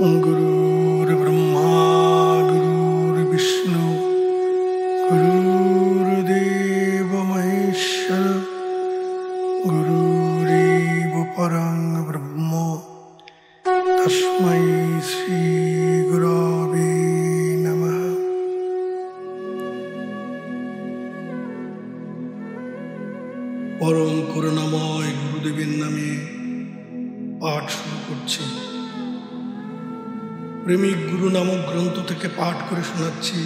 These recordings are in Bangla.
गुरुर्ब्रह्मा गुरुर्विष्णु गुरुर्देव महेश्वर गुरुरेव परं ब्रह्म तस्मै श्री गुरवे नमः। परम করুণাময় গুরুদেবের নামে পাঠ শুরু করছি। প্রেমিক গুরু নামক গ্রন্থ থেকে পাঠ করে শোনাচ্ছি।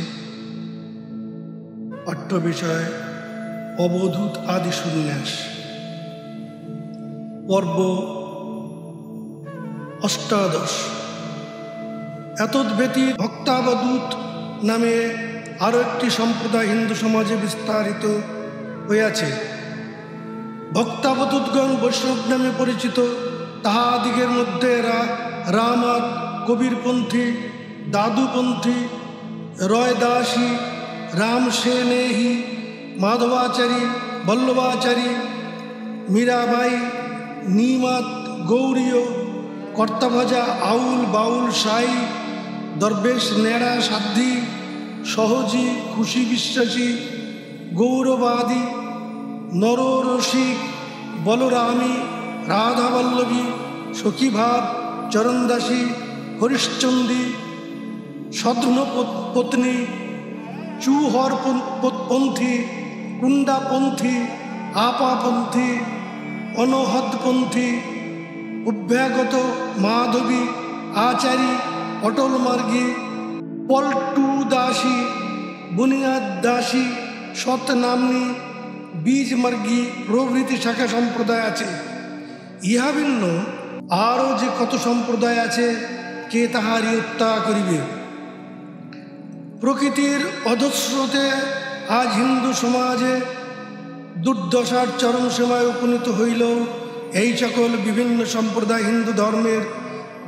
পাঠ্য বিষয় অবধূত আদি সন্ন্যাস, পর্ব অষ্টাদশ। এতদ্ব্যতীত ভক্তাবধূত নামে আরো একটি সম্প্রদায় হিন্দু সমাজে বিস্তারিত হইয়াছে। ভক্তাবধূতগণ বৈষ্ণব নামে পরিচিত। তাহাদিগের মধ্যে রামাত, কবিরপন্থী, দাদুপন্থী, রয়দাসী, রামসেনেহী, মাধবাচারী, বল্লভাচারী, মীরাবাই, নিমাত, গৌরীয়, কর্তাভাজা, আউল, বাউল, সাই, দরবেশ, নেড়া, সাধ্বী, সহজী, খুশি বিশ্বাসী, গৌরবাদী, নররসিক, বলরামী, রাধাবল্লভী, সখীভাব, চরণদাসী, হরিশ্চন্দ্রী, সধ্নপত্নী, চুহরপন্থী, কুণ্ডাপন্থী, আপাপন্থী, অনহদপন্থী, অভ্যাগত, মাধবী, আচারী, অটলমার্গী, পল্টু দাসী, বুনিয়াদ দাসী, সতনামনী, বীজমার্গী প্রভৃতি শাখা সম্প্রদায় আছে। ইহা ভিন্ন আরও যে কত সম্প্রদায় আছে, কে তাহারই হত্যা করিবে। প্রকৃতির অধস্রোতে আজ হিন্দু সমাজে দুর্দশার চরম সীমায় উপনীত হইল। এই সকল বিভিন্ন সম্প্রদায় হিন্দু ধর্মের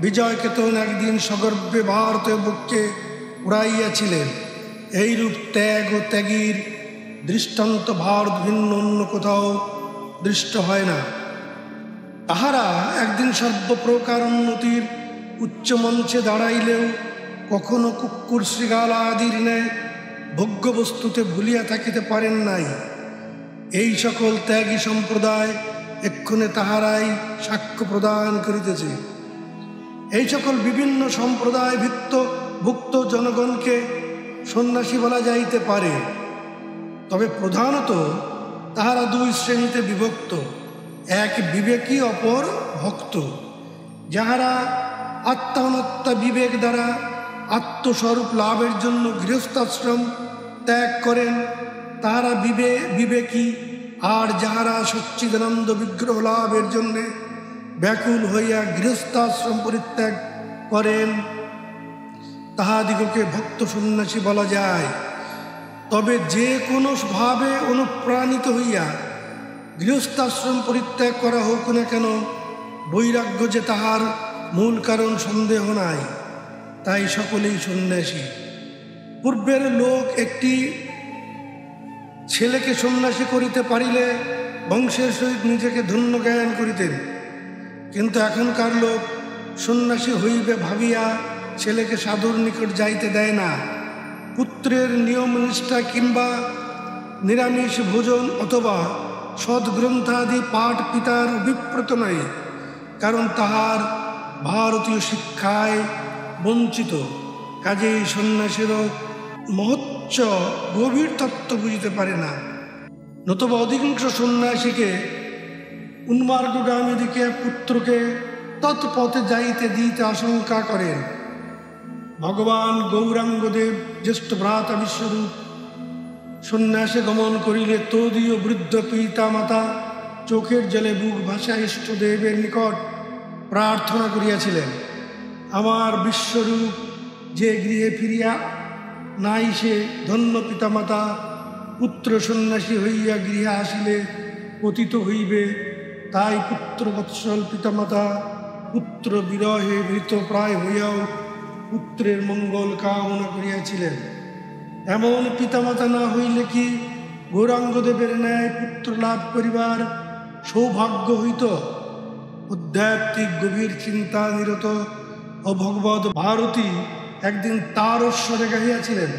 বিজয় কেতন একদিন সগর্বে ভারতীয় বুককে উড়াইয়াছিলেন। এইরূপ ত্যাগ ও ত্যাগীর দৃষ্টান্ত ভারত ভিন্ন অন্য কোথাও দৃষ্ট হয় না। তাহারা একদিন সর্বপ্রকার উন্নতির উচ্চ মঞ্চে দাঁড়াইলেও কখনো কুকুর শৃগাল আদির ন্যায় ভোগ্যবস্তুতে ভুলিয়া থাকিতে পারেন নাই। এই সকল ত্যাগী সম্প্রদায় এক্ষণে তাহারাই সাক্ষ্য প্রদান করিতেছে। এই সকল বিভিন্ন সম্প্রদায় ভুক্ত জনগণকে সন্ন্যাসী বলা যাইতে পারে, তবে প্রধানত তাহারা দুই শ্রেণীতে বিভক্ত। এক বিবেকী, অপর ভক্ত। যাহারা আত্মানত্তা বিবেক দ্বারা আত্মস্বরূপ লাভের জন্য গৃহস্থাশ্রম ত্যাগ করেন, তাহারা বিবেকী। আর যাহারা সচ্চিদানন্দ বিগ্রহ লাভের জন্যে ব্যাকুল হইয়া গৃহস্থাশ্রম পরিত্যাগ করেন, তাহাদিগকে ভক্ত সন্ন্যাসী বলা যায়। তবে যে কোনো ভাবে অনুপ্রাণিত হইয়া গৃহস্থাশ্রম পরিত্যাগ করা হোক না কেন, বৈরাগ্য যে তাহার মূল কারণ সন্দেহ নাই। তাই সকলেই সন্ন্যাসী। পূর্বের লোক একটি ছেলেকে সন্ন্যাসী করিতে পারিলে বংশের সহিত নিজেকে ধন্য জ্ঞান করিতেন, কিন্তু এখনকার লোক সন্ন্যাসী হইবে ভাবিয়া ছেলেকে সাধুর নিকট যাইতে দেয় না। পুত্রের নিয়ম নিষ্ঠা কিংবা নিরামিষ ভোজন অথবা সদ্গ্রন্থাদি পাঠ পিতার অভিপ্রেত নাই, কারণ তাহার ভারতীয় শিক্ষায় বঞ্চিত। কাজেই সন্ন্যাসীরও মহোচ্চ গভীর তত্ত্ব বুঝিতে পারে না। নতুবা অধিকাংশ সন্ন্যাসীকে উন্মার্গগামী দিকে পুত্রকে তৎপথে যাইতে দিতে আশঙ্কা করেন। ভগবান গৌরাঙ্গদেব জ্যেষ্ঠ ভ্রাতা বিশ্বরূপ সন্ন্যাসে গমন করিলে তদীয় বৃদ্ধ পিতা মাতা চোখের জলে বুক ভাষা ইষ্টদেবের নিকট প্রার্থনা করিয়াছিলেন, আমার বিশ্বরূপ যে গৃহে ফিরিয়া নাই সে ধন্য পিতামাতা পুত্র সন্ন্যাসী হইয়া গৃহে আসিলে পতিত হইবে। তাই পুত্রবৎসল পিতামাতা পুত্র বিরহে মৃত প্রায় হইয়াও পুত্রের মঙ্গল কামনা করিয়াছিলেন। এমন পিতামাতা না হইলে কি গৌরাঙ্গদেবের ন্যায় পুত্র লাভ করিবার সৌভাগ্য হইত? আধ্যাত্মিক গভীর চিন্তা নিরত ও ভগবত ভারতী একদিন তার স্বরে গাহিয়াছিলেন,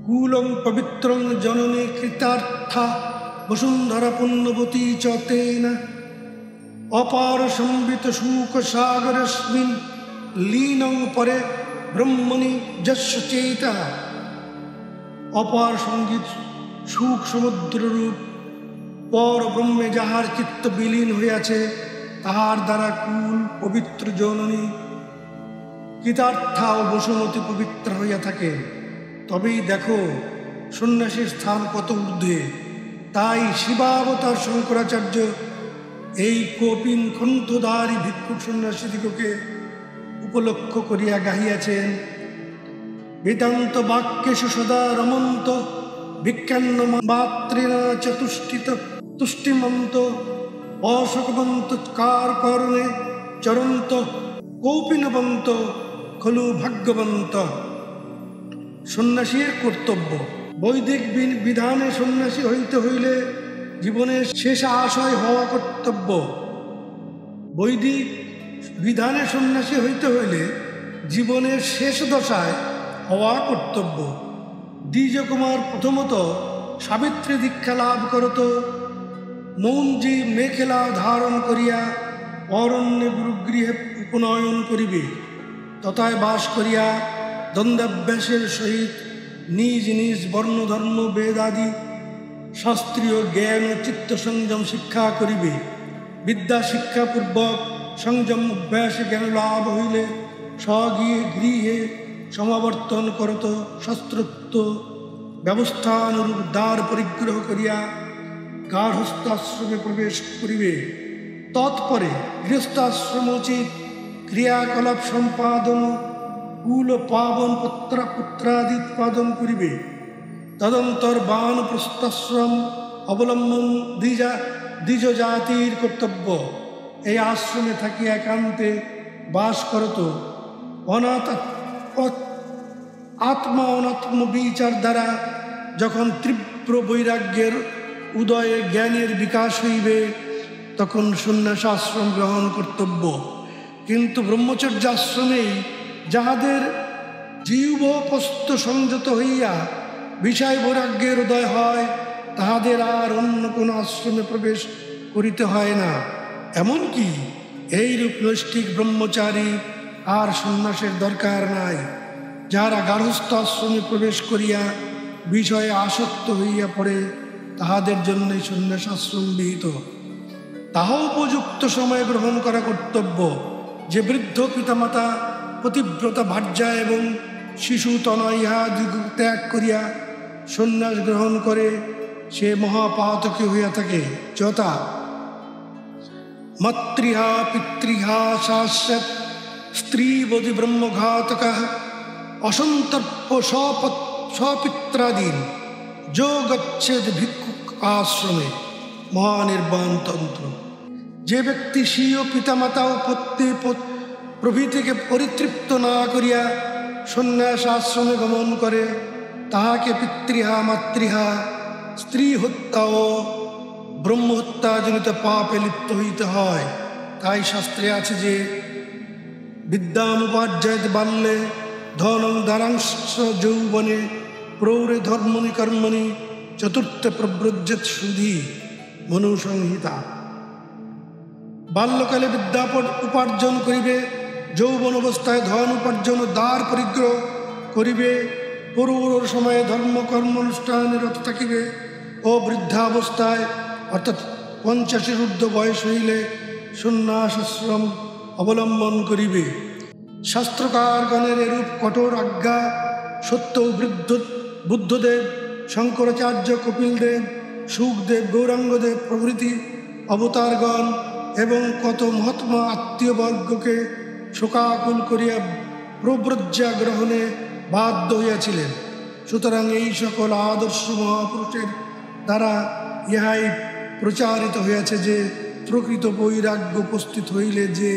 কুলং পবিত্রং জননী কৃতার্থা বসুন্ধরা পুণ্যবতী চ তেন অপার সম্বিত শূক সাগরস্মিন লীনং পরে ব্রহ্মণি যস্য চেতা। অপার সঙ্গীত সুখ সমুদ্ররূপ পর ব্রহ্মে যাহার চিত্ত বিলীন হইয়াছে, তাহার দ্বারা কুল পবিত্র জননী কৃতার্থা ও বসুমতী পবিত্র হইয়া থাকে। তবেই দেখো সন্ন্যাসীর স্থান কত ঊর্ধ্বে। তাই শিবাবতার শঙ্করাচার্য এই কপিন কণ্ঠধারী ভিক্ষুক সন্ন্যাসীদিগকে উপলক্ষ করিয়া গাহিয়াছেন, বেদান্ত বাক্যেষু সদা রমন্ত বিজ্ঞান্ন মাতৃনা চতুষ্টিত তুষ্টিমন্ত অশোকবন্ত কার করণে চরন্ত কৌপিনবন্ত খলু ভাগ্যবন্ত। সন্ন্যাসীর কর্তব্য। বৈদিক বিধানে সন্ন্যাসী হইতে হইলে জীবনের শেষ আশয় হওয়া কর্তব্য। বৈদিক বিধানে সন্ন্যাসী হইতে হইলে জীবনের শেষ দশায় হওয়া কর্তব্য। দ্বিজকুমার প্রথমত সাবিত্রী দীক্ষা লাভ করত। মৌনজি মেখেলা ধারণ করিয়া অরণ্যে গুরুগৃহে উপনয়ন করিবে। তথায় বাস করিয়া দ্বন্দ্বাভ্যাসের সহিত নিজ নিজ বর্ণধর্ম বেদাদি শাস্ত্রীয় জ্ঞান ও চিত্ত সংযম শিক্ষা করিবে। বিদ্যা শিক্ষাপূর্বক সংযম অভ্যাসে জ্ঞান লাভ হইলে স্বগৃহে গৃহে সমাবর্তন করত। শাস্ত্রোক্ত ব্যবস্থানুরূপ দ্বার পরিগ্রহ করিয়া গার্হস্থ্যাশ্রমে প্রবেশ করিবে। তৎপরে গৃহস্থাশ্রমোচিত ক্রিয়াকলাপ সম্পাদন কুল পাবন পুত্রাদি উৎপাদন করিবে। তদন্তর বানপ্রস্থাশ্রম অবলম্বন দ্বিজ জাতির কর্তব্য। এই আশ্রমে থাকিয়া একান্তে বাস করত। আত্মা অনাত্ম বিচার দ্বারা যখন তীব্র বৈরাগ্যের উদয়ে জ্ঞানের বিকাশ হইবে, তখন সন্ন্যাসাশ্রম গ্রহণ কর্তব্য। কিন্তু ব্রহ্মচর্য আশ্রমেই যাহাদের জীবপস্ত সংযত হইয়া বিষয় বৈরাগ্যের উদয় হয়, তাহাদের আর অন্য কোনো আশ্রমে প্রবেশ করিতে হয় না। এমনকি এইরূপ নৈষ্ঠিক ব্রহ্মচারী আর সন্ন্যাসের দরকার নাই। যারা গার্হস্থ আশ্রমে প্রবেশ করিয়া বিষয়ে আসক্ত হইয়া পড়ে, তাহাদের জন্যই সন্ন্যাসাশ্রম বিহিত। তাহা উপযুক্ত সময়ে গ্রহণ করা কর্তব্য। যে বৃদ্ধ পিতামাতা পতিব্রতা ভার্যা এবং শিশু তনয় ইহাদিগ ত্যাগ করিয়া সন্ন্যাস গ্রহণ করে, সে মহাপাতকী হইয়া থাকে। যথা মাতৃহা পিতৃহা শাশ্বত স্ত্রীবধি ব্রহ্মঘাতকা অসন্তর্প স্বপিত্রাদীন যো গচ্ছেদ ভিক্ষুক আশ্রমে মহানির্বাণ তন্ত্র। যে ব্যক্তি স্বীয় পিতামাতা ও পত্নী প্রভৃতিকে পরিতৃপ্ত না করিয়া সন্ন্যাস আশ্রমে গমন করে, তাহাকে পিতৃহা মাতৃহা স্ত্রী হত্যা ও ব্রহ্মহত্যাজনিত পাপে লিপ্ত হইতে হয়। তাই শাস্ত্রে আছে যে বিদ্যামুপার্জয়েৎ বাল্যে ধনং দারাংশ যৌবনে প্রৌরে ধর্মনি কর্মণি চতুর্থে প্রব্রজ্যেৎ সুধি মনুসংহিতা। বাল্যকালে বিদ্যা উপার্জন করিবে, যৌবন অবস্থায় ধন উপার্জন ও দ্বার পরিগ্রহ করিবে, পূর্বর সময়ে ধর্ম কর্ম অনুষ্ঠানে রত থাকিবে ও বৃদ্ধাবস্থায় অর্থাৎ 50 ঊর্ধ্ব বয়স হইলে সন্ন্যাসাশ্রম অবলম্বন করিবে। শাস্ত্রকারগণের এরূপ কঠোর আজ্ঞা সত্ত্বেও বুদ্ধদেব, শঙ্করাচার্য, কপিলদেব, সুখদেব, গৌরাঙ্গদেব প্রভৃতি অবতারগণ এবং কত মহাত্মা আত্মীয়বর্গকে শোকাকুল করিয়া প্রব্রজ্যা গ্রহণে বাধ্য হইয়াছিলেন। সুতরাং এই সকল আদর্শ মহাপুরুষের দ্বারা ইহাই প্রচারিত হইয়াছে যে প্রকৃত বৈরাগ্য উপস্থিত হইলে যে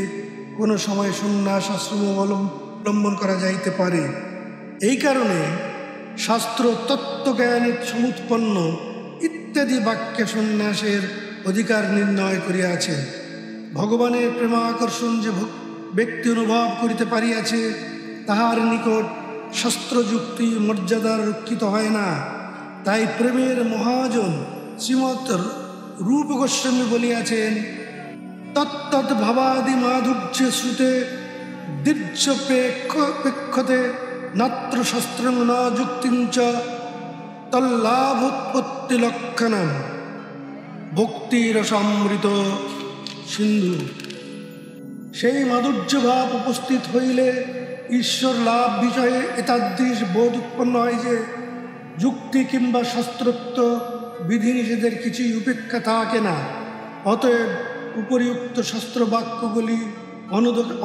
কোনো সময় সন্ন্যাস আশ্রম অবলম্বন করা যাইতে পারে। এই কারণে শাস্ত্র তত্ত্বজ্ঞানে সমুৎপন্ন ইত্যাদি বাক্যে সন্ন্যাসের অধিকার নির্ণয় করিয়াছেন। ভগবানের প্রেমাকর্ষণ যে ব্যক্তি অনুভব করিতে পারিয়াছে, তাহার নিকট শাস্ত্রযুক্তি মর্যাদার রক্ষিত হয় না। তাই প্রেমের মহাজন শ্রীমৎ রূপ গোস্বামী বলিয়াছেন, তত্তৎ ভাবাদি মাধুর্যে শ্রুতে দীর্ঘপেক্ষতে নাত্র শাস্ত্রং ন যুক্তিঞ্চ তল্লাভোৎপত্তি লক্ষণম ভক্তিরসামৃত সিন্ধু। সেই মাধুর্য ভাব উপস্থিত হইলে ঈশ্বর লাভ বিষয়ে এতাদৃশ বোধ উৎপন্ন হয় যে যুক্তি কিংবা শাস্ত্রোক্ত বিধিনিষেধের কিছুই উপেক্ষা থাকে না। অতএব উপরিউক্ত শাস্ত্র বাক্যগুলি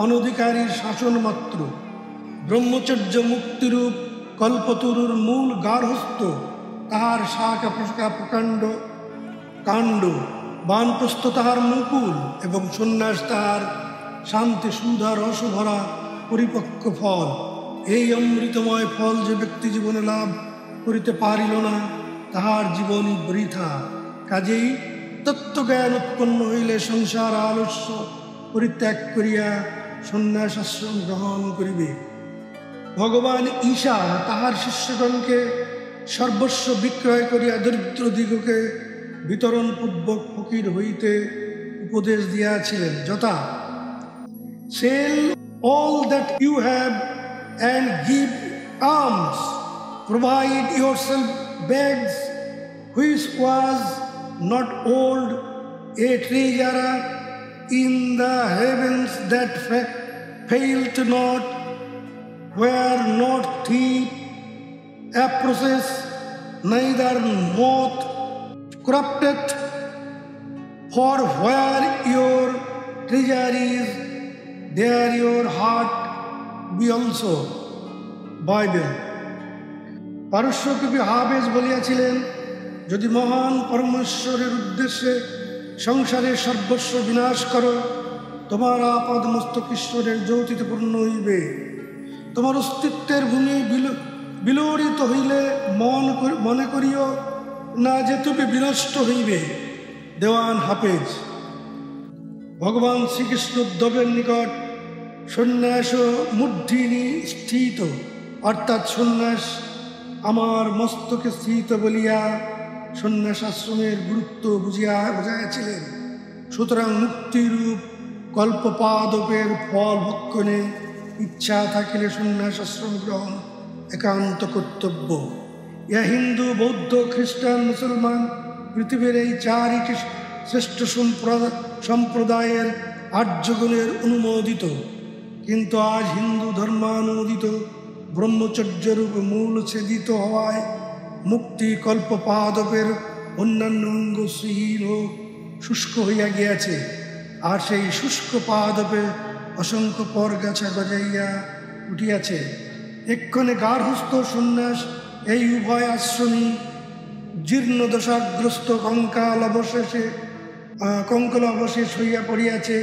অনধিকারীর শাসন মাত্র। ব্রহ্মচর্য মুক্তিরূপ কল্পতরুর মূল গার্হস্থ্য, তাহার শাখা প্রশাখা প্রকাণ্ড কাণ্ড, বানপ্রস্থ তাহার মুকুল এবং সন্ন্যাস তাহার শান্তি সুধা রস ভরা পরিপক্ক ফল। এই অমৃতময় ফল যে ব্যক্তি জীবনে লাভ করিতে পারিল না, তাহার জীবনই বৃথা। কাজেই তত্ত্বজ্ঞান উৎপন্ন হইলে সংসার আলস্য পরিত্যাগ করিয়া সন্ন্যাস আশ্রম গ্রহণ করিবে। ভগবান ঈশা তাহার শিষ্যগণকে সর্বস্ব বিক্রয় করিয়া দরিদ্র দিগকে বিতরণপূর্বক ফকির হইতে উপদেশ দিয়াছিলেন, যথা sell all that you have and give alms, provide yourself begs, which was not old, a treasure in the heavens that failed not, where not thief approaches, neither moth corrupteth. For where your treasure is, there your heart be also. Bible. পারস্য কবি হাফেজ বলিয়াছিলেন, যদি মহান পরমেশ্বরের উদ্দেশ্যে সংসারের সর্বস্ব বিনাশ করো, তোমার আপদ মস্তক ঈশ্বরের জ্যোতিতে পূর্ণ হইবে। তোমার অস্তিত্বের ভূমি বিলরিত হইলে মনে করিও না যে তুমি বিনষ্ট হইবে। দেওয়ান হাফেজ। ভগবান শ্রীকৃষ্ণ উদ্ধবের নিকট সন্ন্যাস মূর্ধিনি স্থিত, অর্থাৎ সন্ন্যাস আমার মস্তকে স্থিত বলিয়া সন্ন্যাস আশ্রমের গুরুত্ব বুঝাইয়াছিলেন। সুতরাং মুক্তিরূপ কল্পপাদপের ফল ভক্ষণে ইচ্ছা থাকিলে সন্ন্যাস আশ্রম গ্রহণ একান্ত কর্তব্য। ইহা হিন্দু, বৌদ্ধ, খ্রিস্টান, মুসলমান পৃথিবীর এই চারিটি শ্রেষ্ঠ সম্প্রদায়ের আর্যগণের অনুমোদিত। কিন্তু আজ হিন্দু ধর্মানুমোদিত ব্রহ্মচর্যরূপ মূল ছেদিত হওয়ায় মুক্তি কল্পপাদপের অন্যান্য অঙ্গ শ্রীহীন ও শুষ্ক হইয়া গিয়াছে। আর সেই শুষ্ক পাদপে অসংখ্য পরগাছা গজাইয়া উঠিয়াছে। এক্ষণে গার্হস্থ সন্ন্যাস এই উভয় আশ্রমী জীর্ণ দশাগ্রস্ত কঙ্কাল অবশেষ হইয়া পড়িয়াছে।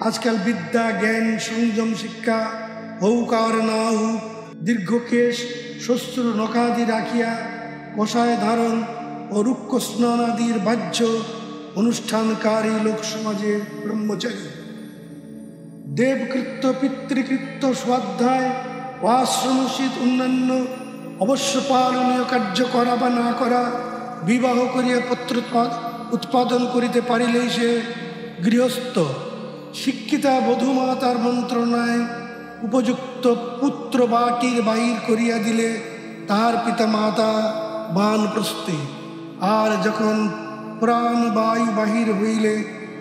আজকাল বিদ্যা, জ্ঞান, সংযম, শিক্ষা, হৌকার না হোক, দীর্ঘকেশ, শ্বশ্রু নখাদি রাখিয়া কষায় ধারণ ও রুক্ষ স্নানাদির বাহ্য অনুষ্ঠানকারী লোক সমাজে ব্রহ্মচারী। দেবকৃত্য, পিতৃকৃত্য, স্বাধ্যায় ও আশ্রমসিত অন্যান্য অবশ্য পালনীয় কার্য করা বা না করা, বিবাহ করিয়া পুত্র উৎপাদন করিতে পারিলেই সে গৃহস্থ। শিক্ষিতা বধূমাতার মন্ত্রণায় উপযুক্ত পুত্র বাটির বাহির করিয়া দিলে তাহার পিতা মাতা বানপ্রস্থে। আর যখন প্রাণ বায়ু বাহির হইলে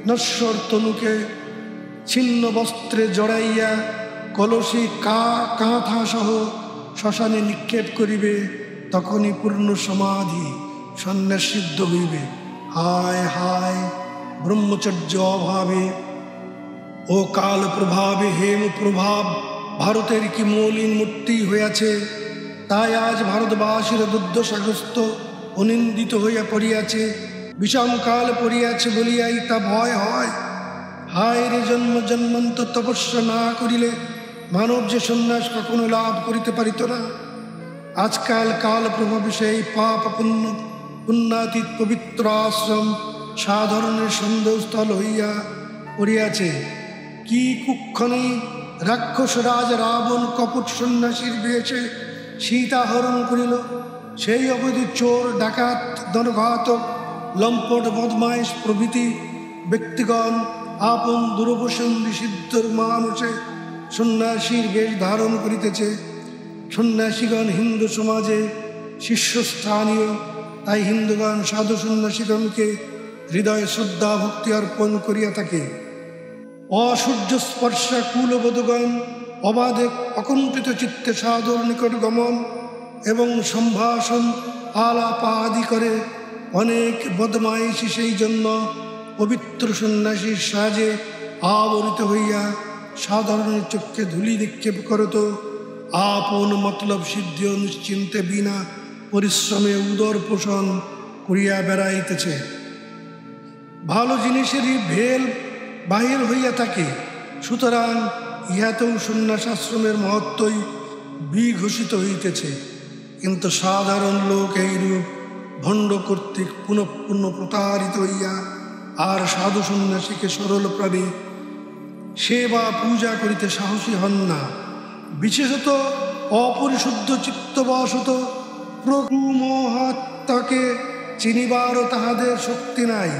নশ্বর তনুকে ছিন্ন বস্ত্রে জড়াইয়া কলসি কাঁথা সহ শ্মশানে নিক্ষেপ করিবে, তখনই পূর্ণ সমাধি সন্ন্যাস সিদ্ধ হইবে। হায় হায়, ব্রহ্মচর্য অভাবে ও কাল প্রভাবে হেম প্রভাব ভারতের কি মৌলিন মূর্তি হইয়াছে। তাই আজ ভারতবাসীর দুর্দশাগ্রস্ত অনিন্দিত হইয়া পড়িয়াছে। বিষম কাল পড়িয়াছে বলিয়াই তা ভয় হয়। হায় রে, জন্ম জন্মান্তর তপস্যা না করিলে মানব যে সন্ন্যাস কখনো লাভ করিতে পারিত না। আজকাল কাল প্রভাবে সেই পাপ পুণ্যাতীত পবিত্র আশ্রম সাধারণের সন্দেহস্থল হইয়া পড়িয়াছে। কি কুক্ষণে রাক্ষস রাজ রাবণ কপট সন্ন্যাসীর বেশে সীতা হরণ করিল। সেই অবধি চোর, ডাকাত, ধনঘাতক, লম্পট, বদমাইশ প্রভৃতি ব্যক্তিগণ আপন দুরবসন্ধি সিদ্ধর মানুষে সন্ন্যাসীর বেশ ধারণ করিতেছে। সন্ন্যাসীগণ হিন্দু সমাজে শীর্ষস্থানীয়, তাই হিন্দুগণ সাধু সন্ন্যাসীগণকে হৃদয়ে শ্রদ্ধা ভক্তি অর্পণ করিয়া থাকে। অসূর্য স্পর্শা কুলবোধগণ অবাধে অকণ্ঠিত চিত্তে সাধুর নিকট গমন এবং সম্ভাষণ আলাপাদি করে। অনেক বদমাইশি সেই জন্য পবিত্র সন্ন্যাসীর সাজে আবরিত হইয়া সাধারণের চক্ষে ধূলি নিক্ষেপ করত। আপন মতলব সিদ্ধি নিশ্চিন্তে বিনা পরিশ্রমে উদর পোষণ করিয়া বেড়াইতেছে। ভালো জিনিসেরই ভেল বাহির হইয়া থাকে, সুতরাং ইহাতেও সন্ন্যাসাশ্রমের মহত্বই বিঘোষিত হইতেছে। কিন্তু সাধারণ লোক এইরূপ ভণ্ড কর্তৃক পুনঃ পুনঃ প্রতারিত হইয়া আর সাধু সন্ন্যাসীকে সরল প্রাণী সেবা পূজা করিতে সাহসী হন না। বিশেষত অপরিশুদ্ধ চিত্তবশত প্রভুমহাত্মাকে চিনিবারও তাহাদের শক্তি নাই।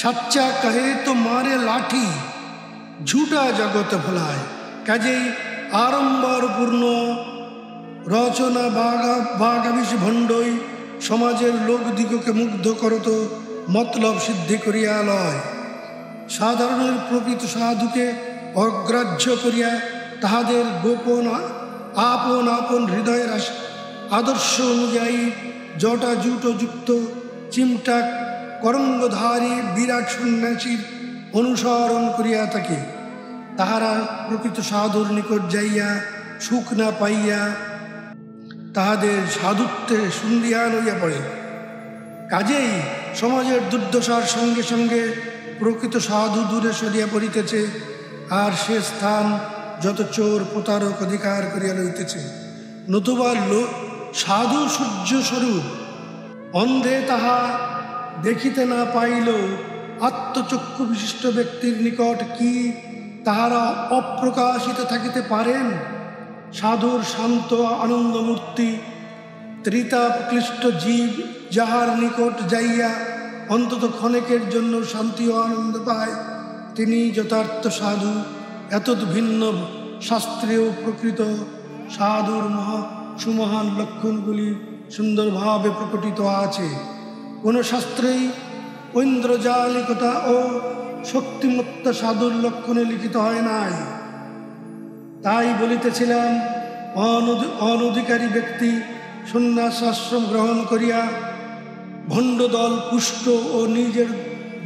সাচ্চা কহে তো মারে লাঠি, ঝুটা জগৎ ভোলায়। কাজেই আড়ম্বরপূর্ণ রচনা বাগাবিষ ভণ্ডই সমাজের লোকদিগকে মুগ্ধ করত, মতলব সিদ্ধি করিয়া লয়। সাধারণের প্রকৃত সাধুকে অগ্রাহ্য করিয়া তাহাদের গোপন আপন আপন হৃদয়ের আদর্শ অনুযায়ী জটা জুটো যুক্ত চিমটা করঙ্গধারী বিরাট সন্ন্যাসীর অনুসরণ করিয়া থাকে। তাহারা প্রকৃত সাধুর নিকট যাইয়া সুখ না পাইয়া তাহাদের সাধুত্বে সন্দিহান হইয়া পড়ে। কাজেই সমাজের দুর্দশার সঙ্গে সঙ্গে প্রকৃত সাধু দূরে সরিয়া পড়িতেছে, আর সে স্থান যত চোর প্রতারক অধিকার করিয়া লইতেছে। নতুবা সাধু সূর্য স্বরূপ, অন্ধে তাহা দেখিতে না পাইলেও আত্মচক্ষু বিশিষ্ট ব্যক্তির নিকট কি তাহারা অপ্রকাশিত থাকিতে পারেন? সাধুর শান্ত আনন্দমূর্তি ত্রিতাপক্লিষ্ট জীব যাহার নিকট যাইয়া অন্তত ক্ষণেকের জন্য শান্তি ও আনন্দ পায়, তিনি যথার্থ সাধু। এতদ ভিন্ন শাস্ত্রেও প্রকৃত সাধুর সুমহান লক্ষণগুলি সুন্দরভাবে প্রকটিত আছে। কোন শাস্ত্রেই ঐন্দ্রজালিকতা ও শক্তিমত্তা সাধুর লক্ষণে লিখিত হয় নাই। তাই বলিতেছিলাম, অনধিকারী ব্যক্তি সন্ন্যাসাশ্রম গ্রহণ করিয়া ভণ্ডদল পুষ্ট ও নিজের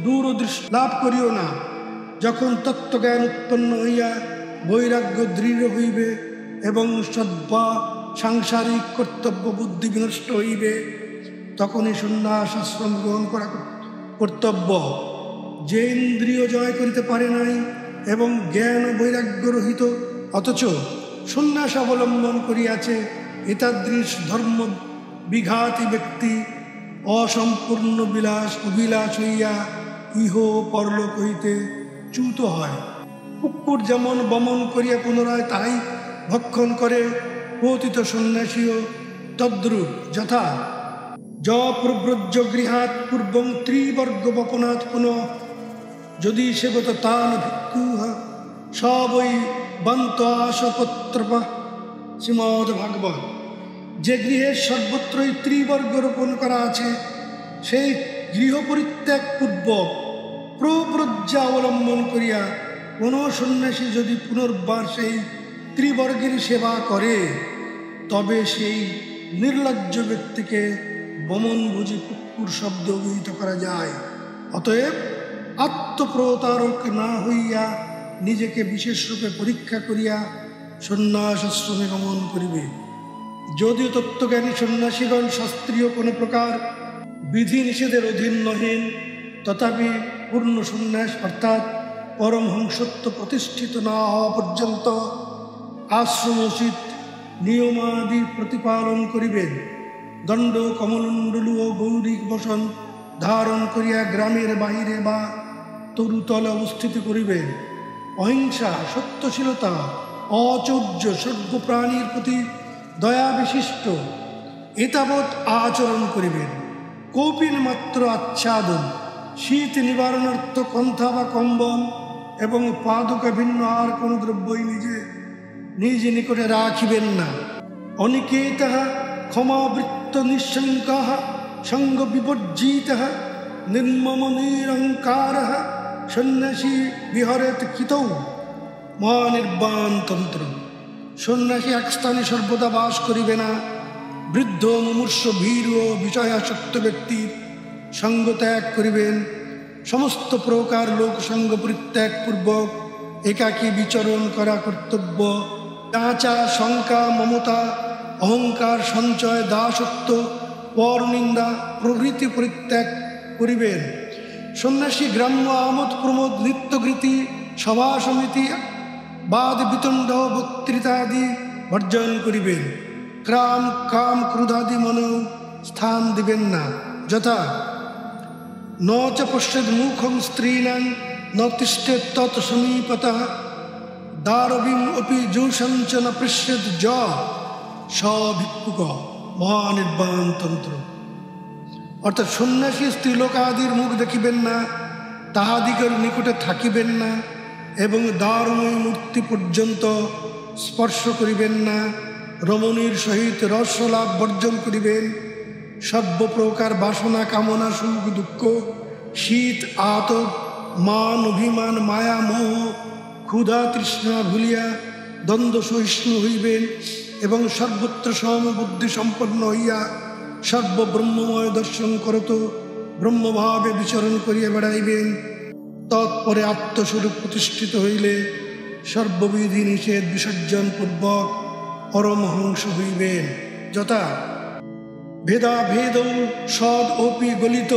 দূরদৃষ্টি লাভ করিও না। যখন তত্ত্বজ্ঞান উৎপন্ন হইয়া বৈরাগ্য দৃঢ় হইবে এবং সদ্বা সাংসারিক কর্তব্য বুদ্ধি বিনষ্ট হইবে, তখনই সন্ন্যাসাশ্রম গ্রহণ করা কর্তব্য। যে ইন্দ্রিয় জয় করিতে পারে নাই এবং জ্ঞান ও বৈরাগ্য রহিত অথচ সন্ন্যাস অবলম্বন করিয়াছে, এতাদৃশ ধর্ম বিঘাতী ব্যক্তি অসম্পূর্ণ অভিলাষ হইয়া ইহ পরলোক হইতে চ্যুত হয়। কুকুর যেমন বমন করিয়া পুনরায় তাই ভক্ষণ করে, পতিত সন্ন্যাসীও তদ্রূপ। যথা প্রব্রজ্য গৃহাৎ পূর্বং ত্রিবর্গ বপনাৎ পুনঃ যদি সেবত তান ভিক্ষু সবই বন্ত আশপত্রপ। শ্রীমদ ভাগবত। যে গৃহের সর্বত্রই ত্রিবর্গ রোপণ করা আছে, সেই গৃহ পরিত্যাগ পূর্বক প্রব্রজ্যা অবলম্বন করিয়া কোনো সন্ন্যাসী যদি পুনর্বার সেই ত্রিবর্গের সেবা করে, তবে সেই নির্লজ্জ ব্যক্তিকে বমনভোজী কুকুর শব্দ অভিহিত করা যায়। অতএব আত্মপ্রতারক না হইয়া নিজেকে বিশেষরূপে পরীক্ষা করিয়া সন্ন্যাসাশ্রমে গমন করিবে। যদিও তত্ত্বজ্ঞানী সন্ন্যাসীগণ শাস্ত্রীয় কোনো প্রকার বিধি নিষেধের অধীন নহেন, তথাপি পূর্ণ সন্ন্যাস অর্থাৎ পরমহংসত্ব প্রতিষ্ঠিত না হওয়া পর্যন্ত আশ্রমোচিত নিয়মাদি প্রতিপালন করিবেন। দণ্ড কমলণ্ডলু ও গৌরিক বসন ধারণ করিয়া গ্রামের বাহিরে বা তরুতলে অবস্থিত করিবেন। অহিংসা, সত্যশীলতা, অচৌর্য, সর্বপ্রাণীর প্রতি দয়া বিশিষ্ট এতাবৎ আচরণ করিবেন। কৌপিন মাত্র আচ্ছাদন, শীত নিবারণার্থ কন্থা বা কম্বল এবং পাদুকা ভিন্ন আর কোন দ্রব্যই নিজ নিকটে রাখিবেন না। অনিকেতঃ ক্ষমাবৃত্ত নিঃসঙ্কঃ সঙ্গ বিবর্জিতঃ নির্মম নিরহংকারঃ সন্ন্যাসী বিহরেত কিতৌ মহানির্বাণ তন্ত্র। সন্ন্যাসী এক স্থানে সর্বদা বাস করিবে না। বৃদ্ধ, মুমূর্ষ, ভীর ও বিষয়াসক্ত ব্যক্তির সঙ্গ ত্যাগ করিবেন। সমস্ত প্রকার লোক সঙ্গ পরিত্যাগ পূর্বক একাকী বিচরণ করা কর্তব্য। চাঁচা, শঙ্কা, মমতা, অহংকার, সঞ্চয়, দাসত্ব, পরনিন্দা প্রভৃতি পরিত্যাগ করিবেন। সন্ন্যাসী গ্রাম্য আমোদ প্রমোদ, নৃত্যগীতি, সভা সমিতি, বাদ বিতণ্ড, বক্তৃতাদি বর্জন করিবেন। ক্রাম, কাম, ক্রোধাদি মনেও স্থান দিবেন না। যথা ন চ পশ্যেদ মুখং স্ত্রীণাং ন তিষ্ঠেৎ তৎ সমীপতঃ দারবীম অপি জুষঞ্চ ন পৃষ্যেদ য স ভিক্ষুক। মহানির্বাণ তন্ত্র। অর্থাৎ সন্ন্যাসী স্ত্রীলোকাদির মুখ দেখিবেন না, তাহাদিগের নিকটে থাকিবেন না এবং দারুময়ী মূর্তি পর্যন্ত স্পর্শ করিবেন না। রমণীর সহিত রসলাভ বর্জন করিবেন। সর্বপ্রকার বাসনা, কামনা, সুখ, দুঃখ, শীত, আতপ, মান, অভিমান, মায়া, মোহ, ক্ষুধা, তৃষ্ণা ভুলিয়া দ্বন্দ্ব সহিষ্ণু হইবেন এবং সর্বত্র সমবুদ্ধি সম্পন্ন হইয়া সর্বব্রহ্মময় দর্শন করত ব্রহ্মভাবে বিচরণ করিয়া বেড়াইবেন। তৎপরে আত্মস্বরূপ প্রতিষ্ঠিত হইলে সর্ববিধি নিষেধ বিসর্জন পূর্বক পরমহংস হইবেন। যথা ভেদা ভেদৌ সদ অপি গলিত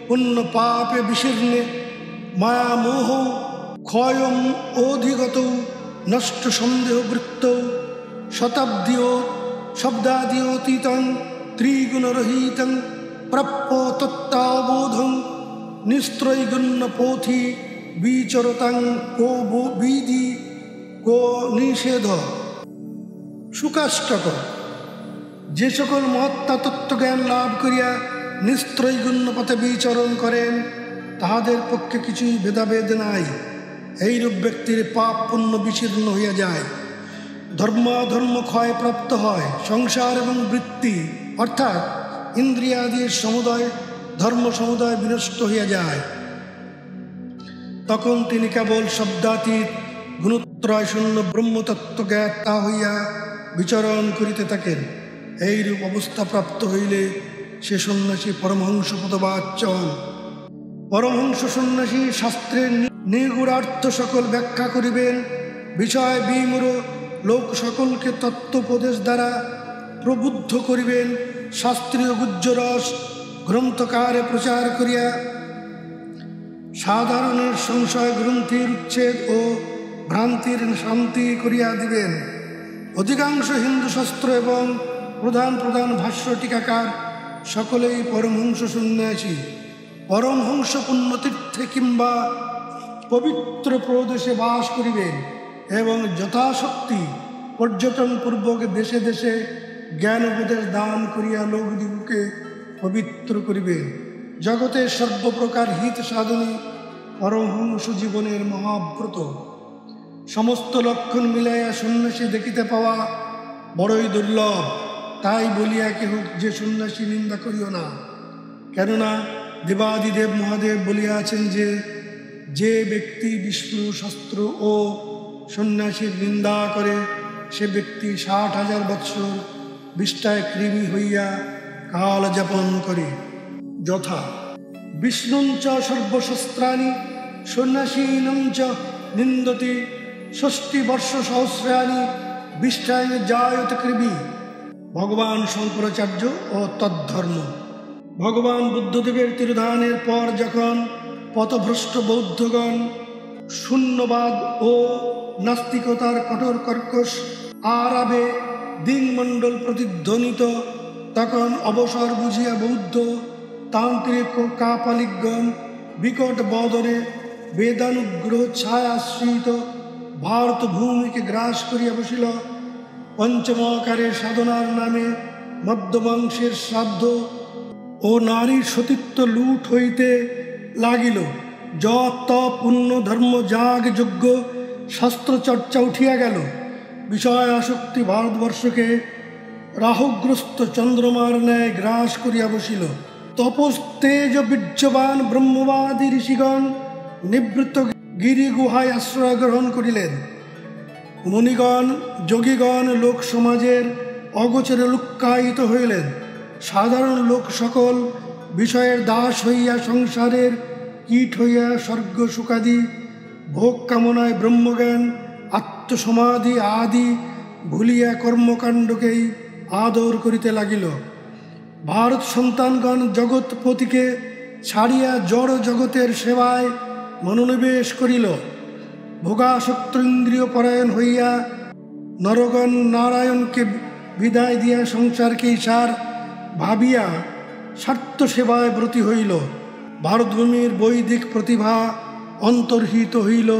পুণ্য পাপে বিশীর্ণে মায়া মোহ ক্ষয়ম অধিগত নষ্ট সন্দেহ বৃত্ত শতাব্দীয় শব্দাদিতীতং ত্রিগুণরহিতং প্রাপ্য তত্ত্বাববোধং নিস্ত্রৈগুণ্য পোথি বিচরতাং কো বিধি কো নিষেধ। সুকাষ্টক। যে সকল মহাত্মা তত্ত্বজ্ঞান লাভ করিয়া নিস্ত্রৈগুণ্য পথে বিচরণ করেন তাহাদের পক্ষে কিছুই ভেদাভেদ নাই। এইরূপ ব্যক্তির পাপ পুণ্য বিশীর্ণ হইয়া যায়, ধর্মাধর্ম ক্ষয়প্রাপ্ত হয়, সংসার এবং বৃত্তি অর্থাৎ ইন্দ্রিয়াদির সমুদয় ধর্ম সমুদয় বিনষ্ট হইয়া যায়। তখন তিনি কেবল শব্দাতীত গুণত্রয় শূন্য ব্রহ্মতত্ত্বজ্ঞাতা হইয়া বিচরণ করিতে থাকেন। এইরূপ অবস্থা প্রাপ্ত হইলে সে সন্ন্যাসী পরমহংস পদবাচ্য হন। পরমহংস সন্ন্যাসী শাস্ত্রের নিগূঢ়ার্থ সকল ব্যাখ্যা করিবেন। বিষয় বিমূঢ় লোক সকলকে তত্ত্বোপদেশ দ্বারা প্রবুদ্ধ করিবেন। শাস্ত্রীয় গুহ্যরস গ্রন্থকারে প্রচার করিয়া সাধারণের সংশয় গ্রন্থির উচ্ছেদ ও ভ্রান্তির শান্তি করিয়া দিবেন। অধিকাংশ হিন্দু শাস্ত্র এবং প্রধান প্রধান ভাষ্য টিকাকার সকলেই পরমহংস সন্ন্যাসী। পরমহংস পুণ্যতীর্থে কিংবা পবিত্র প্রদেশে বাস করিবেন এবং যথাশক্তি পর্যটন পূর্বক দেশে দেশে জ্ঞান উপদেশ দান করিয়া লোকদিগকে পবিত্র করিবেন। জগতের সর্বপ্রকার হিত সাধনী পরমহংস জীবনের মহাব্রত। সমস্ত লক্ষণ মিলাইয়া সন্ন্যাসী দেখিতে পাওয়া বড়ই দুর্লভ। তাই বলিয়া কেহ যে সন্ন্যাসী নিন্দা করিও না। কেননা দেবাদিদেব মহাদেব বলিয়াছেন যে যে ব্যক্তি বিষ্ণু শাস্ত্র ও সন্ন্যাসীর নিন্দা করে সে ব্যক্তি 60,000 বৎসর বিষ্ঠায় কৃমি হইয়া কাল যাপন করে। যথা বিষ্ণুঞ্চ সর্বশস্ত্রাণি সন্ন্যাসীনঞ্চ নিন্দতি 60 বর্ষ সহস্রাণি বিষ্ঠায় জায়ত কৃমি। ভগবান শঙ্করাচার্য ও তদ্ধর্ম। ভগবান বুদ্ধদেবের তিরোধানের পর যখন পথভ্রষ্ট বৌদ্ধগণ শূন্যবাদ ও নাস্তিকতার কঠোর কর্কশ আরাবে দিনমণ্ডল প্রতিধ্বনিত, তখন অবসর বুঝিয়া বৌদ্ধ তান্ত্রিক ও কাপালিকগণ বিকট বদনে বেদানুগ্রহ ছায়াশ্রিত ভারত ভূমিকে গ্রাস করিয়া বসিল। পঞ্চমকারে সাধনার নামে মদ্যমাংসের শ্রাদ্ধ ও নারীর সতীত্ব লুট হইতে লাগিল। যপ তপ পুণ্য ধর্ম যাগ যজ্ঞ শাস্ত্র চর্চা উঠিয়া গেল। বিষয় আসক্তি ভারতবর্ষকে রাহুগ্রস্ত চন্দ্রমার ন্যায় গ্রাস করিয়া বসিল। তপস্তেজ বীর্যবান ব্রহ্মবাদী ঋষিগণ নিবৃত্ত গিরি গুহায় আশ্রয় গ্রহণ করিলেন। মুনিগণ যোগীগণ লোক সমাজের অগোচরে লুক্কায়িত হইলেন। সাধারণ লোক সকল বিষয়ের দাস হইয়া সংসারের কীট হইয়া স্বর্গ সুখাদি ভোগ কামনায় ব্রহ্মজ্ঞান আত্মসমাধি আদি ভুলিয়া কর্মকাণ্ডকেই আদর করিতে লাগিল। ভারত সন্তানগণ জগৎপতিকে ছাড়িয়া জড় জগতের সেবায় মনোনিবেশ করিল। ভোগাসক্ত ইন্দ্রিয় পরায়ণ হইয়া নরগণ নারায়ণকে বিদায় দিয়া সংসারকে সার ভাবিয়া স্বার্থ সেবায় ব্রতী হইল। ভারতভূমির বৈদিক প্রতিভা অন্তর্হিত হইল।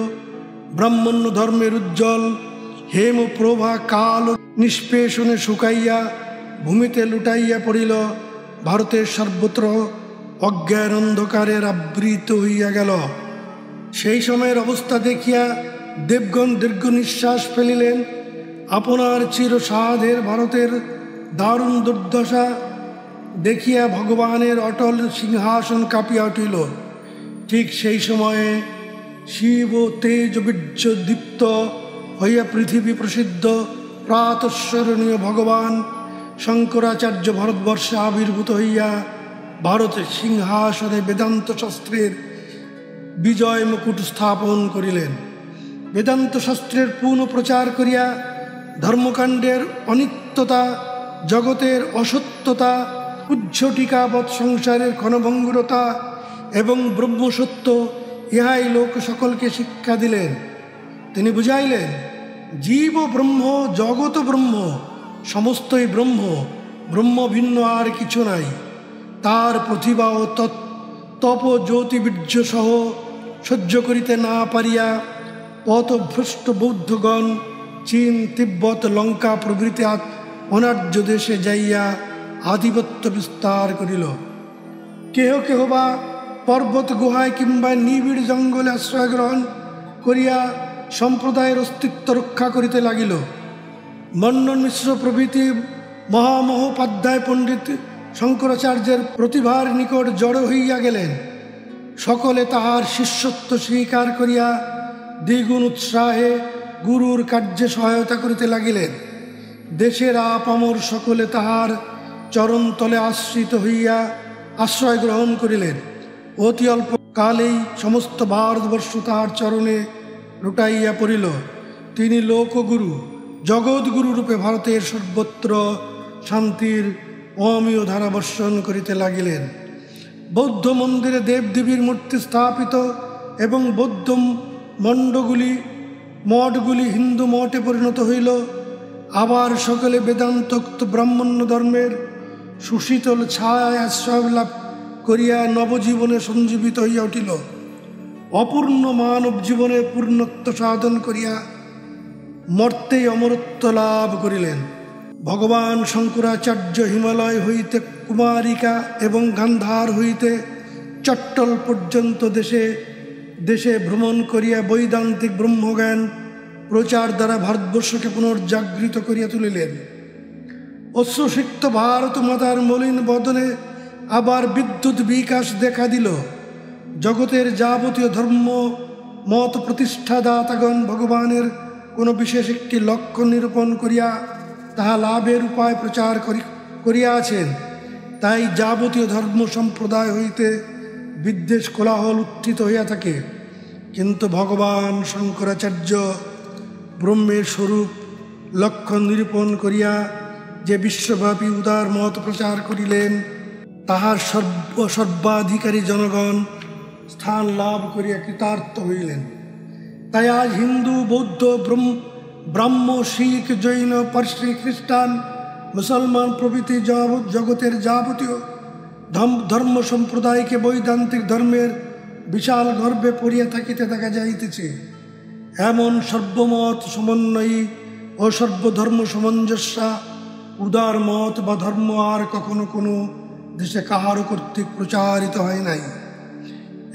ব্রাহ্মণ্য ধর্মের উজ্জ্বল হেম প্রভা কাল নিষ্পেষণে শুকাইয়া ভূমিতে লুটাইয়া পড়িল। ভারতের সর্বত্র অজ্ঞান অন্ধকারের আবৃত হইয়া গেল। সেই সময়ের অবস্থা দেখিয়া দেবগণ দীর্ঘ নিঃশ্বাস ফেলিলেন। আপনার চিরসাধের ভারতের দারুণ দুর্দশা দেখিয়া ভগবানের অটল সিংহাসন কাঁপিয়া উঠিল। ঠিক সেই সময়ে শিব তেজ বীর্য দীপ্ত হইয়া পৃথিবী প্রসিদ্ধ প্রাতঃস্মরণীয় ভগবান শঙ্করাচার্য ভারতবর্ষে আবির্ভূত হইয়া ভারতের সিংহাসনে বেদান্ত শাস্ত্রের বিজয় মুকুট স্থাপন করিলেন। বেদান্ত শাস্ত্রের পূর্ণ প্রচার করিয়া ধর্মকাণ্ডের অনিত্যতা, জগতের অসত্যতা, উজ্জটিকাবৎ সংসারের ক্ষণভঙ্গুরতা এবং ব্রহ্মসত্য ইহাই লোক সকলকে শিক্ষা দিলেন। তিনি বুঝাইলেন জীব ব্রহ্ম, জগৎ ব্রহ্ম, সমস্তই ব্রহ্ম, ব্রহ্ম ভিন্ন আর কিছু নাই। তার প্রতিভা ও তপ জ্যোতিবীর্য সহ সহ্য করিতে না পারিয়া পথভ্রষ্ট বৌদ্ধগণ চীন তিব্বত লঙ্কা প্রভৃতি অনার্য দেশে যাইয়া আধিপত্য বিস্তার করিল। কেহ কেহ বা পর্বত গুহায় কিংবা নিবিড় জঙ্গলে আশ্রয় গ্রহণ করিয়া সম্প্রদায়ের অস্তিত্ব রক্ষা করিতে লাগিল। মন্ডন মিশ্র প্রভৃতি মহামহোপাধ্যায় পণ্ডিত শঙ্করাচার্যের প্রতিভার নিকট জড়ো হইয়া গেলেন। সকলে তাহার শিষ্যত্ব স্বীকার করিয়া দ্বিগুণ উৎসাহে গুরুর কার্যে সহায়তা করিতে লাগিলেন। দেশের আপামর সকলে তাহার চরণতলে আশ্রিত হইয়া আশ্রয় গ্রহণ করিলেন। অতি অল্প কালেই সমস্ত ভারতবর্ষ তাহার চরণে লুটাইয়া পড়িল। তিনি লোকগুরু, জগৎগুরু রূপে ভারতের সর্বত্র শান্তির অমীয় ধারা বর্ষণ করিতে লাগিলেন। বৌদ্ধ মন্দিরে দেবদেবীর মূর্তি স্থাপিত এবং বৌদ্ধ মঠগুলি হিন্দু মঠে পরিণত হইল। আবার সকলে বেদান্তোক্ত ব্রাহ্মণ্য ধর্মের সুশীতল ছায়ায় আশ্রয় লাভ করিয়া নবজীবনে সঞ্জীবিত হইয়া উঠিল। অপূর্ণ মানব জীবনে পূর্ণত্ব সাধন করিয়া মর্তেই অমরত্ব লাভ করিলেন। ভগবান শঙ্করাচার্য হিমালয় হইতে কুমারিকা এবং গান্ধার হইতে চট্টল পর্যন্ত দেশে দেশে ভ্রমণ করিয়া বৈদান্তিক ব্রহ্মজ্ঞান প্রচার দ্বারা ভারতবর্ষকে পুনর্জাগৃত করিয়া তুলিলেন। অশ্রুসিক্ত ভারত মাতার মলিন বদনে আবার বিদ্যুৎ বিকাশ দেখা দিল। জগতের যাবতীয় ধর্ম মত প্রতিষ্ঠাদাতাগণ ভগবানের কোনো বিশেষ একটি লক্ষ্য নিরূপণ করিয়া তাহা লাভের উপায় প্রচার করিয়াছেন। তাই যাবতীয় ধর্ম সম্প্রদায় হইতে বিদ্বেষ কোলাহল উত্থিত হইয়া থাকে। কিন্তু ভগবান শঙ্করাচার্য ব্রহ্মের স্বরূপ লক্ষ্য নিরূপণ করিয়া যে বিশ্বব্যাপী উদার মত প্রচার করিলেন, তাহার সর্বাধিকারী জনগণ স্থান লাভ করিয়া কৃতার্থ হইলেন। তাই আজ হিন্দু, বৌদ্ধ, ব্রাহ্ম, শিখ, জৈন, পার্সি, খ্রিস্টান, মুসলমান প্রভৃতি জগতের যাবতীয় ধর্ম সম্প্রদায়কে বৈদান্তিক ধর্মের বিশাল গর্বে পড়িয়া থাকিতে দেখা যাইতেছে। এমন সর্বমত সমন্বয়ী ও সর্বধর্ম সামঞ্জস্যা উদার মত বা ধর্ম আর কখনো কোনো দেশে কাহারও কর্তৃক প্রচারিত হয় নাই।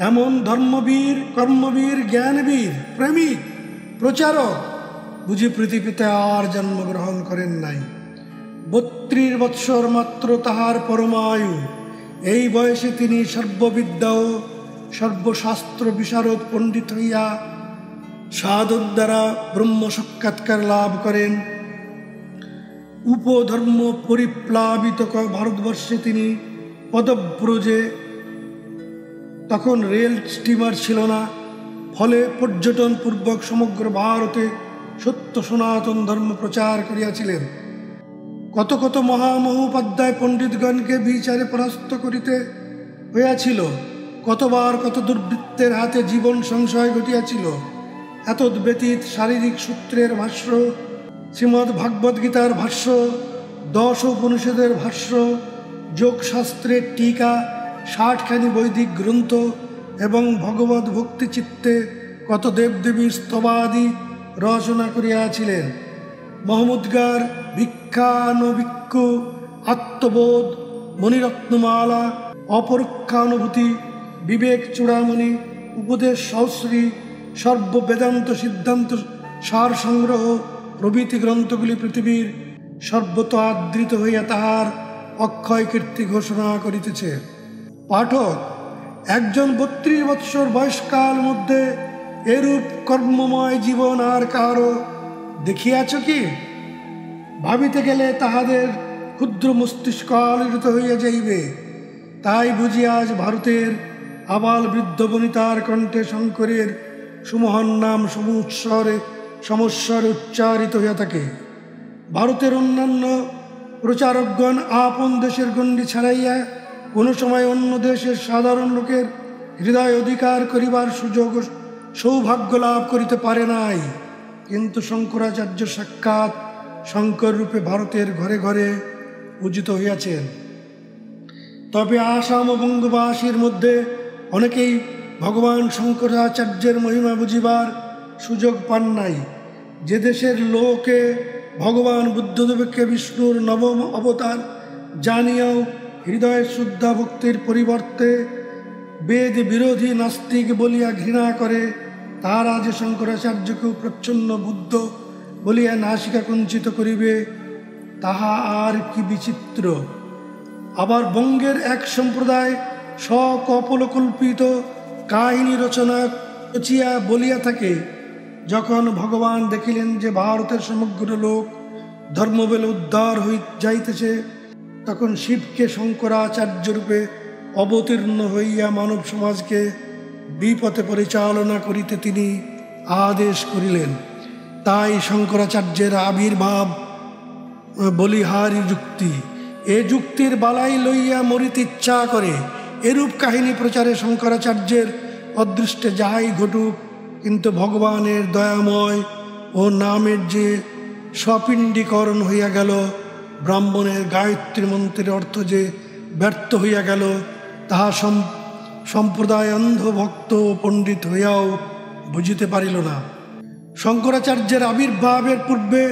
এমন ধর্মবীর, কর্মবীর, জ্ঞানবীর, প্রেমিক, প্রচারক বুঝি পৃথিবীতে আর জন্মগ্রহণ করেন নাই। 32 বৎসর মাত্র তাহার পরমায়ু। এই বয়সে তিনি সর্ববিদ্যা ও সর্বশাস্ত্র বিশারদ পণ্ডিত হইয়া সাধন দ্বারা ব্রহ্ম সাক্ষাৎকার লাভ করেন। উপধর্ম পরিপ্লাবিত ভারতবর্ষে তিনি পদব্রজে, তখন রেল স্টিমার ছিল না, ফলে পর্যটন পূর্বক সমগ্র ভারতে সত্য সনাতন ধর্ম প্রচার করিয়াছিলেন। কত কত মহামহোপাধ্যায় পণ্ডিতগণকে বিচারে পরাস্ত করিতে হইয়াছিল। কতবার কত দুর্বৃত্তের হাতে জীবন সংশয় ঘটিয়াছিল। এতদ ব্যতীত শারীরিক সূত্রের ভাষ্য, শ্রীমদ্ ভাগবত গীতার ভাষ্য, 10 উপনিষদের ভাষ্য, যোগশাস্ত্রের টিকা, 60খানি বৈদিক গ্রন্থ এবং ভগবত ভক্তি চিত্তে কত দেবদেবীর স্তবাদি রচনা করিয়াছিলেন। মহমুদগার, ভিক্ষানুভিক্ষ, আত্মবোধ, মণিরত্নমালা, অপরক্ষানুভূতি, বিবেক চূড়ামণি, উপদেশ সহস্রী, সর্ববেদান্ত সিদ্ধান্ত সার সংগ্রহ প্রভৃতি গ্রন্থগুলি পৃথিবীর সর্বত আদৃত হইয়া তাহার অক্ষয় কীর্তি ঘোষণা করিতেছে। পাঠক, একজন 32 বৎসর বয়সকাল মধ্যে এরূপ কর্মময় জীবন আর কারো দেখিয়াছ কি? ভাবিতে গেলে তাহাদের ক্ষুদ্র মস্তিষ্ক আলোড়িত হইয়া যাইবে। তাই বুঝি আজ ভারতের আবাল বৃদ্ধ বনিতার কণ্ঠে শঙ্করের সুমহান নাম সমস্বরে উচ্চারিত হইয়া থাকে। ভারতের অন্যান্য প্রচারকগণ আপন দেশের গণ্ডি ছাড়াইয়া কোনো সময় অন্য দেশের সাধারণ লোকের হৃদয় অধিকার করিবার সুযোগ সৌভাগ্য লাভ করিতে পারে নাই। কিন্তু শঙ্করাচার্য সাক্ষাৎ শঙ্কর রূপে ভারতের ঘরে ঘরে পূজিত হইয়াছেন। তবে আসাম ও বঙ্গবাসীর মধ্যে অনেকেই ভগবান শঙ্করাচার্যের মহিমা বুঝিবার সুযোগ পান নাই। যে দেশের লোকে ভগবান বুদ্ধদেবকে বিষ্ণুর নবম অবতার জানিয়াও হৃদয়ের শুদ্ধা ভক্তির পরিবর্তে বেদ বিরোধী নাস্তিক বলিয়া ঘৃণা করে, তাহারা যে শঙ্করাচার্যকেও প্রচ্ছন্ন বুদ্ধ বলিয়া নাসিকা কুঞ্চিত করিবে, তাহা আর কি বিচিত্র। আবার বঙ্গের এক সম্প্রদায় সকল্পকল্পিত কাহিনী রচনা রচিয়া বলিয়া থাকে, যখন ভগবান দেখিলেন যে ভারতের সমগ্র লোক ধর্মবেলে উদ্ধার যাইতেছে, তখন শিবকে শঙ্করাচার্য রূপে অবতীর্ণ হইয়া মানব সমাজকে বিপথে পরিচালনা করিতে তিনি আদেশ করিলেন। তাই শঙ্করাচার্যের আবির্ভাব বলিহারি যুক্তি। এ যুক্তির বালাই লইয়া মরিতে ইচ্ছা করে। এরূপ কাহিনী প্রচারে শঙ্করাচার্যের অদৃষ্টে যাহাই ঘটুক, কিন্তু ভগবানের দয়াময় ও নামের যে স্বপিণ্ডীকরণ হইয়া গেল, ব্রাহ্মণের গায়ত্রী মন্ত্রের অর্থ যে ব্যর্থ হইয়া গেল, তাহা সম্প্রদায় অন্ধ ভক্ত পণ্ডিত হইয়াও বুঝিতে পারিল না। শঙ্করাচার্যের আবির্ভাবের পূর্বে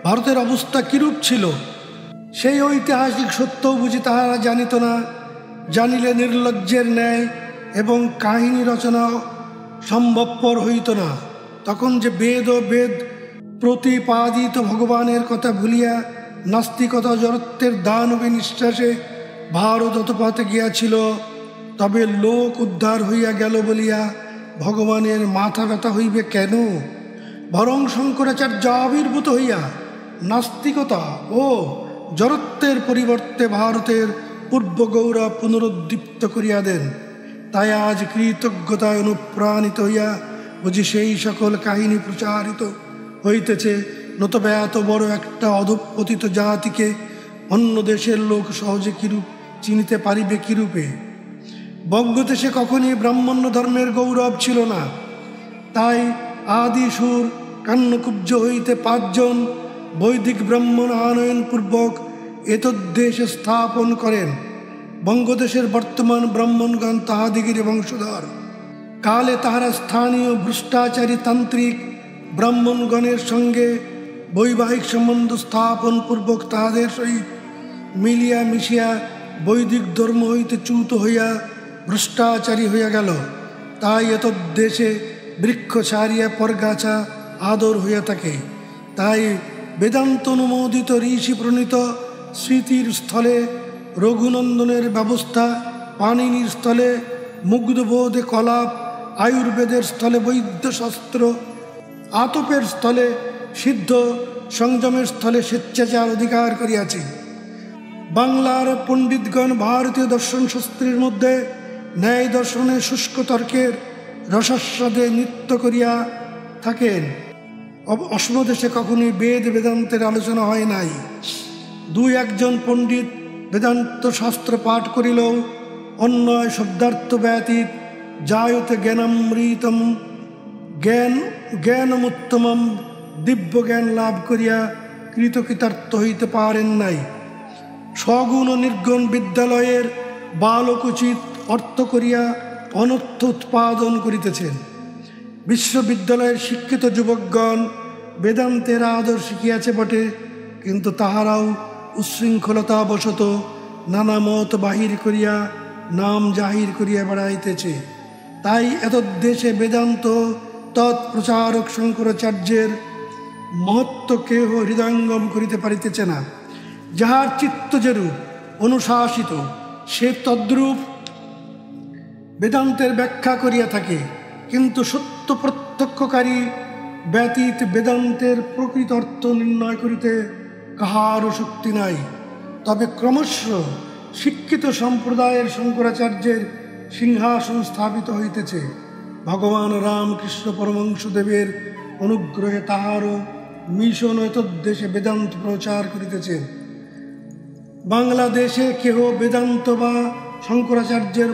ভারতের অবস্থা কিরূপ ছিল, সেই ঐতিহাসিক সত্যও বুঝি তাহারা জানিত না। জানিলে নির্লজ্জের ন্যায় এবং কাহিনী রচনা সম্ভবপর হইত না। তখন যে বেদ ও বেদ প্রতিপাদিত ভগবানের কথা ভুলিয়া নাস্তিকতা জড়ত্বের দানবে নিঃশ্বাসে ভারত অতপাতে গিয়াছিল, তবে লোক উদ্ধার হইয়া গেল বলিয়া ভগবানের মাথা ব্যথা হইবে কেন? বরং শঙ্করাচার্য আবির্ভূত হইয়া নাস্তিকতা ও জড়ত্বের পরিবর্তে ভারতের পূর্ব গৌরব পুনরুদ্দীপ্ত করিয়া দেন। তাই আজ কৃতজ্ঞতায় অনুপ্রাণিত হইয়া বুঝি সেই সকল কাহিনী প্রচারিত হইতেছে। নতবা এত বড় একটা অধঃপতিত জাতিকে অন্য দেশের লোক সহজে কিরূপ চিনিতে পারিবে কিরূপে? বঙ্গদেশে কখনই ব্রাহ্মণ্য ধর্মের গৌরব ছিল না। তাই আদি সুর কান্নকুব্জ হইতে 5 জন বৈদিক ব্রাহ্মণ আনয়নপূর্বক এতদ্দেশে স্থাপন করেন। বঙ্গদেশের বর্তমান ব্রাহ্মণগণ তাহাদিগের বংশধর। কালে তাহারা স্থানীয় ভ্রষ্টাচারী তান্ত্রিক ব্রাহ্মণগণের সঙ্গে বৈবাহিক সম্বন্ধ স্থাপন পূর্বক তাহাদের সহিত মিলিয়া মিশিয়া বৈদিক ধর্ম হইতে চ্যুত হইয়া ভ্রষ্টাচারী হইয়া গেল। তাই এতদ্দেশে বৃক্ষ ছাড়িয়া পরগাছা আদর হইয়া থাকে। তাই বেদান্ত অনুমোদিত ঋষি প্রণীত স্মৃতির স্থলে রঘুনন্দনের ব্যবস্থা, পাণিনির স্থলে মুগ্ধবোধে কলাপ, আয়ুর্বেদের স্থলে বৈদ্যশাস্ত্র, আতপের স্থলে সিদ্ধ, সংযমের স্থলে স্বেচ্ছাচার অধিকার করিয়াছে। বাংলার পণ্ডিতগণ ভারতীয় দর্শন শাস্ত্রের মধ্যে ন্যায় দর্শনে শুষ্ক তর্কের রসাস্বাদে নৃত্য করিয়া থাকেন। অসমদেশে কখনোই বেদ বেদান্তের আলোচনা হয় নাই। দুই একজন পণ্ডিত বেদান্ত শাস্ত্র পাঠ করিলেও অন্যয় শব্দার্থ ব্যতীত জায়তে জ্ঞানামৃতম জ্ঞানমুত্তমম দিব্য জ্ঞান লাভ করিয়া কৃতকৃতার্থ হইতে পারেন নাই। সগুণ ও নির্গুণ বিদ্যালয়ের বালকোচিত অর্থ করিয়া অনর্থ উৎপাদন করিতেছেন। বিশ্ববিদ্যালয়ের শিক্ষিত যুবকগণ বেদান্তের আদর শিখিয়াছে বটে, কিন্তু তাহারাও উচ্ছৃঙ্খলতাবশত নানা মত বাহির করিয়া নাম জাহির করিয়া বেড়াইতেছে। তাই এতদ্দেশে বেদান্ত তৎপ্রচারক শঙ্করাচার্যের মহত্ব কেহ হৃদয়ঙ্গম করিতে পারিতেছে না। যাহার চিত্ত যেরূপ অনুশাসিত, সে তদ্রূপ বেদান্তের ব্যাখ্যা করিয়া থাকে। কিন্তু সত্য প্রত্যক্ষকারী ব্যতীত বেদান্তের প্রকৃত অর্থ নির্ণয় করিতে কাহারও শক্তি নাই। তবে ক্রমশ শিক্ষিত সম্প্রদায়ের শঙ্করাচার্যের সিংহাসন স্থাপিত হইতেছে। ভগবান রামকৃষ্ণ পরমহংসদেবের অনুগ্রহে তাহারও মিশন এতদ্দেশে বেদান্ত প্রচার করিতেছেন। বাংলাদেশে কেহ বেদান্ত বা শঙ্করাচার্যের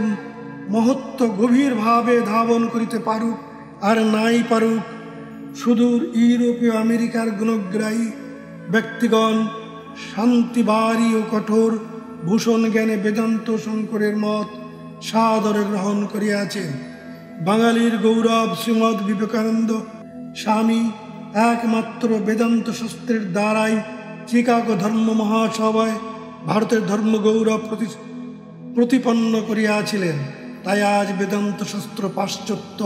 মহত্ব গভীরভাবে ধাবন করিতে পারুক আর নাই পারুক, সুদূর ইউরোপীয় আমেরিকার গুণগ্রাহী ব্যক্তিগণ শান্তিবারী ও কঠোর ভূষণ জ্ঞানে বেদান্ত শঙ্করের মত সাদরে গ্রহণ করিয়াছেন। বাঙালির গৌরব শ্রীমৎ বিবেকানন্দ স্বামী একমাত্র বেদান্ত শাস্ত্রের দ্বারাই চিকাগো ধর্ম মহাসভায় ভারতের ধর্ম গৌরব প্রতিপন্ন করিয়াছিলেন। তাই আজ বেদান্ত শাস্ত্র পাশ্চাত্য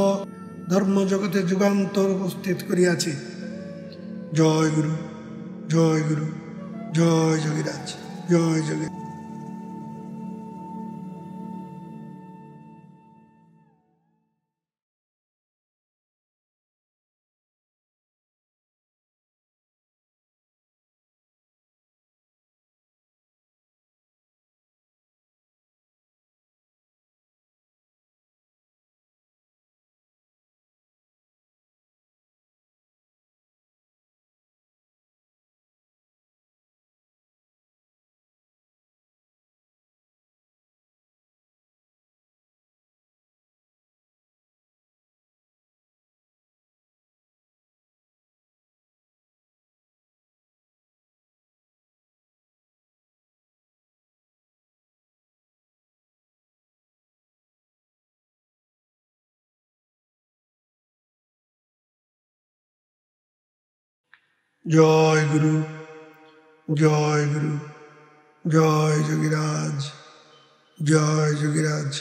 ধর্মজগতে যুগান্তর উপস্থিত করিয়াছে। জয় গুরু, জয় গুরু, জয় যোগীরাজ, জয় যোগী। জয় গুরু, জয় গুরু, জয় যোগীরাজ, জয় যোগীরাজ।